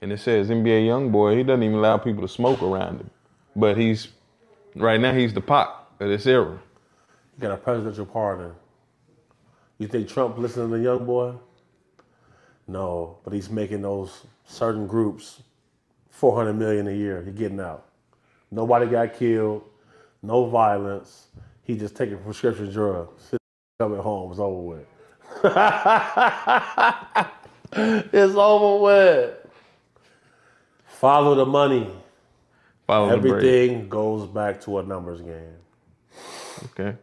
And it says NBA YoungBoy, he doesn't even allow people to smoke around him. But right now he's the Pac of this era. You got a presidential pardon. You think Trump listening to Young Boy? No, but he's making those certain groups $400 million a year. He's getting out. Nobody got killed. No violence. He just taking prescription drugs. Coming home. It's over with. It's over with. Follow the money. Follow Everything goes back to a numbers game. Okay.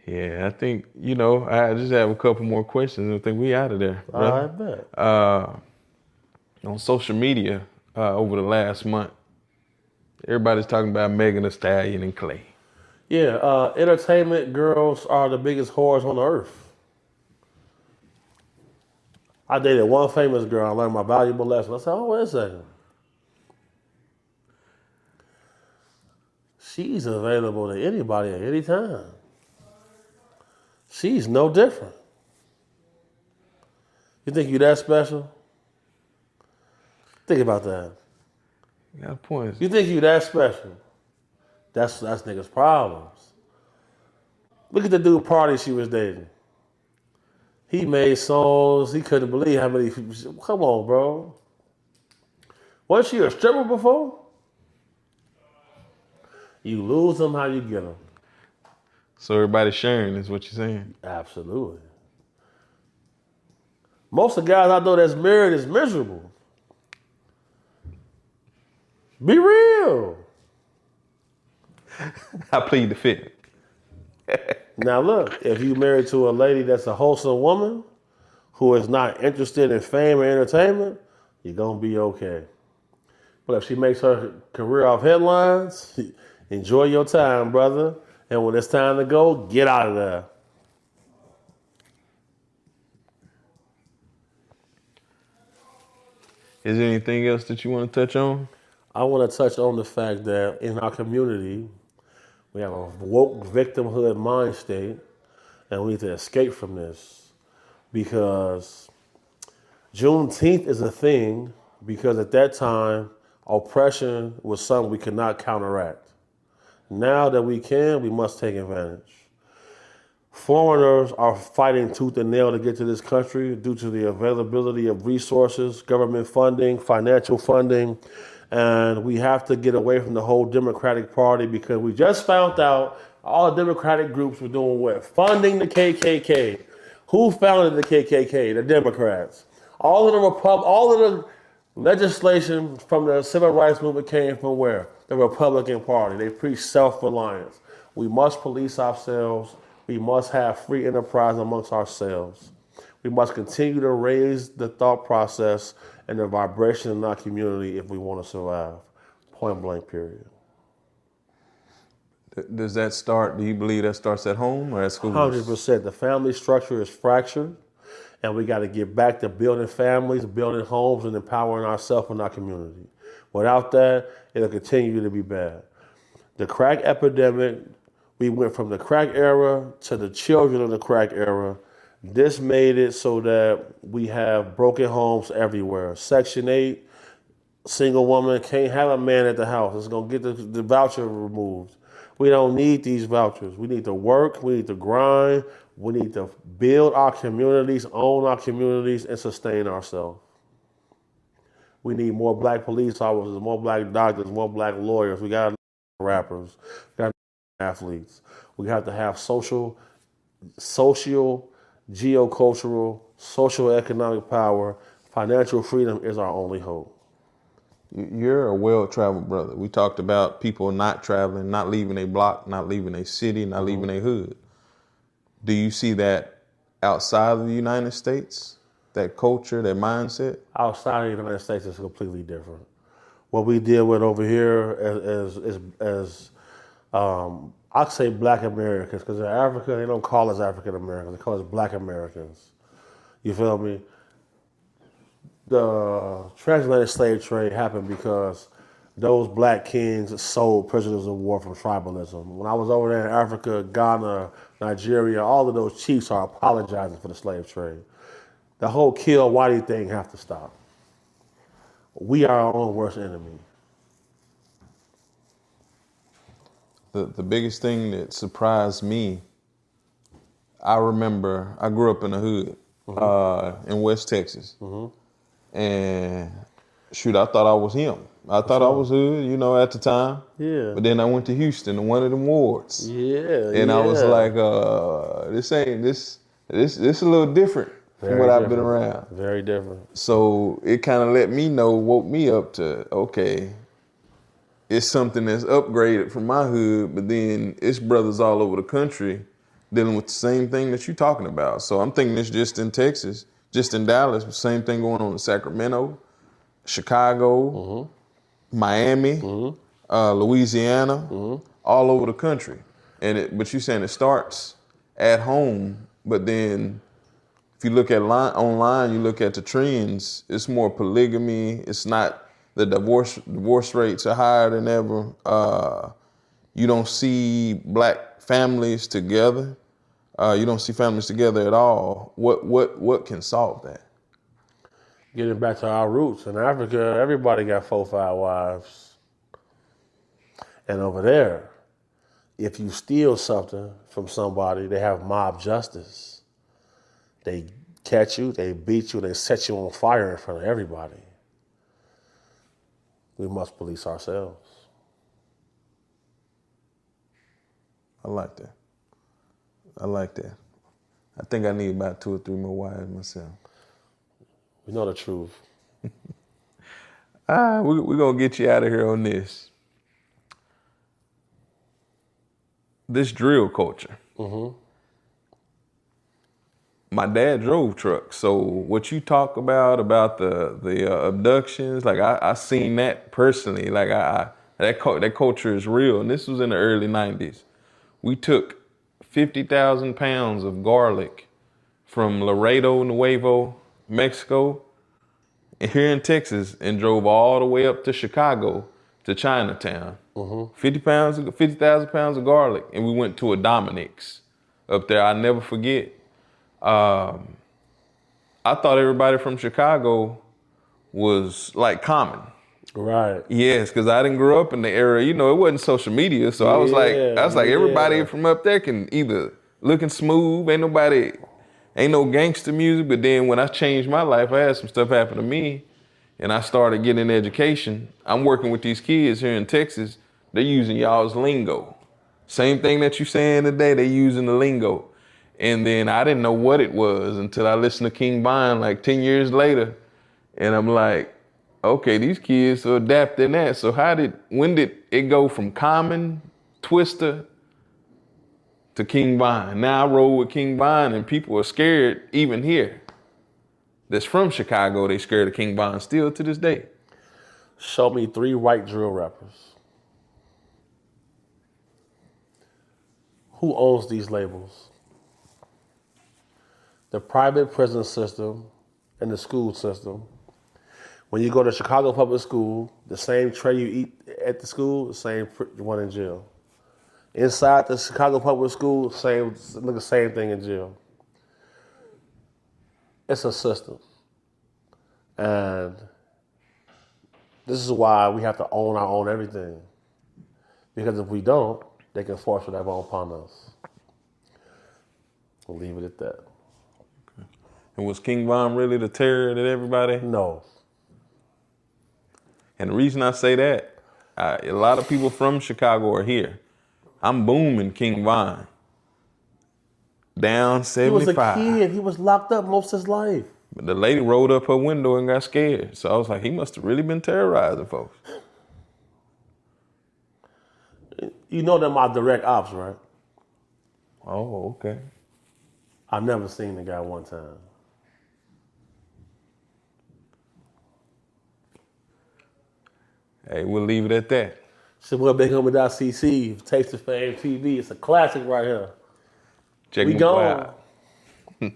Yeah, I think, I just have a couple more questions. I think we out of there. I bet. On social media over the last month, everybody's talking about Megan Thee Stallion and Clay. Yeah, entertainment girls are the biggest whores on earth. I dated one famous girl. I learned my valuable lesson. I said, oh, wait a second. She's available to anybody at any time. She's no different. You think you that special? Think about that. You got points. You think you that special? That's niggas' problems. Look at the dude Party she was dating. He made songs. He couldn't believe how many people. Come on, bro. Wasn't she a stripper before? You lose them, how you get them. So everybody's sharing is what you're saying? Absolutely. Most of the guys I know that's married is miserable. Be real. I plead the fifth. Now look, if you married to a lady that's a wholesome woman who is not interested in fame or entertainment, you're gonna be okay. But if she makes her career off headlines, enjoy your time, brother. And when it's time to go, get out of there. Is there anything else that you want to touch on? I want to touch on the fact that in our community, we have a woke victimhood mind state, and we need to escape from this because Juneteenth is a thing because at that time, oppression was something we could not counteract. Now that we can, we must take advantage. Foreigners are fighting tooth and nail to get to this country due to the availability of resources, government funding, financial funding, and we have to get away from the whole Democratic Party because we just found out all the Democratic groups were doing what? Funding the KKK. Who founded the KKK? The Democrats. All of the legislation from the civil rights movement came from where? The Republican Party. They preach self-reliance. We must police ourselves. We must have free enterprise amongst ourselves. We must continue to raise the thought process and the vibration in our community if we want to survive. Point blank, period. Does that start, do you believe that starts at home or at school? 100%. The family structure is fractured, and we got to get back to building families, building homes, and empowering ourselves and our community. Without that, it'll continue to be bad. The crack epidemic, we went from the crack era to the children of the crack era. This made it so that we have broken homes everywhere. Section 8, single woman can't have a man at the house. It's going to get the voucher removed. We don't need these vouchers. We need to work. We need to grind. We need to build our communities, own our communities, and sustain ourselves. We need more black police officers, more black doctors, more black lawyers. We got rappers. We got athletes. We have to have social, geocultural, social economic power. Financial freedom is our only hope. You're a well-traveled brother. We talked about people not traveling, not leaving a block, not leaving a city, not leaving a hood. Do you see that outside of the United States, that culture, that mindset? Outside of the United States is completely different. What we deal with over here as I say black Americans, because in Africa, they don't call us African Americans, they call us black Americans. You feel me? The transatlantic slave trade happened because those black kings sold prisoners of war from tribalism. When I was over there in Africa, Ghana, Nigeria, all of those chiefs are apologizing for the slave trade. The whole kill Whitey thing have to stop. We are our own worst enemy. The biggest thing that surprised me, I remember I grew up in the hood in West Texas. And shoot, I thought I was him. I thought I was hood, at the time. Yeah. But then I went to Houston and one of them wards. Yeah. And I was like, this a little different from what I've been around. Very different. So it kind of woke me up to, okay, it's something that's upgraded from my hood, but then it's brothers all over the country dealing with the same thing that you're talking about. So I'm thinking it's just in Texas, just in Dallas, the same thing going on in Sacramento, Chicago, Miami, Louisiana, all over the country. But you're saying it starts at home, but then if you look at online, you look at the trends, it's more polygamy. It's not, the divorce rates are higher than ever. You don't see black families together. You don't see families together at all. What can solve that? Getting back to our roots. In Africa, everybody got 4 or 5 wives. And over there, if you steal something from somebody, they have mob justice. They catch you, they beat you, they set you on fire in front of everybody. We must police ourselves. I like that. I think I need about 2 or 3 more wives myself. We know the truth. We're going to get you out of here on this. This drill culture. My dad drove trucks, so what you talk about the abductions, like I seen that personally. Like that culture is real, and this was in the early '90s. We took 50,000 pounds of garlic from Laredo, Nuevo, Mexico, and here in Texas, and drove all the way up to Chicago to Chinatown. 50,000 pounds of garlic, and we went to a Dominick's up there. I'll never forget. I thought everybody from Chicago was like common. Right. Yes, because I didn't grow up in the era, it wasn't social media. So I was like everybody from up there can either looking smooth, ain't no gangster music. But then when I changed my life, I had some stuff happen to me and I started getting an education. I'm working with these kids here in Texas. They're using y'all's lingo. Same thing that you saying today, they using the lingo. And then I didn't know what it was until I listened to King Von like 10 years later. And I'm like, okay, these kids are adapting that. So when did it go from Common, Twister, to King Von? Now I roll with King Von and people are scared even here. That's from Chicago, they scared of King Von still to this day. Show me 3 white drill rappers. Who owns these labels? The private prison system and the school system. When you go to Chicago public school, the same tray you eat at the school, the same one in jail. Inside the Chicago public school, same thing in jail. It's a system. And this is why we have to own our own everything. Because if we don't, they can force whatever upon us. We'll leave it at that. And was King Von really the terror that everybody? No. And the reason I say that, a lot of people from Chicago are here. I'm booming King Von. Down 75. He was a kid. He was locked up most of his life. But the lady rolled up her window and got scared. So I was like, he must have really been terrorizing folks. You know they're my direct ops, right? Oh, okay. I've never seen the guy one time. Hey, we'll leave it at that. It's your boy BigHomie.cc, Taste of Fame TV. It's a classic right here. Check We me gone. out.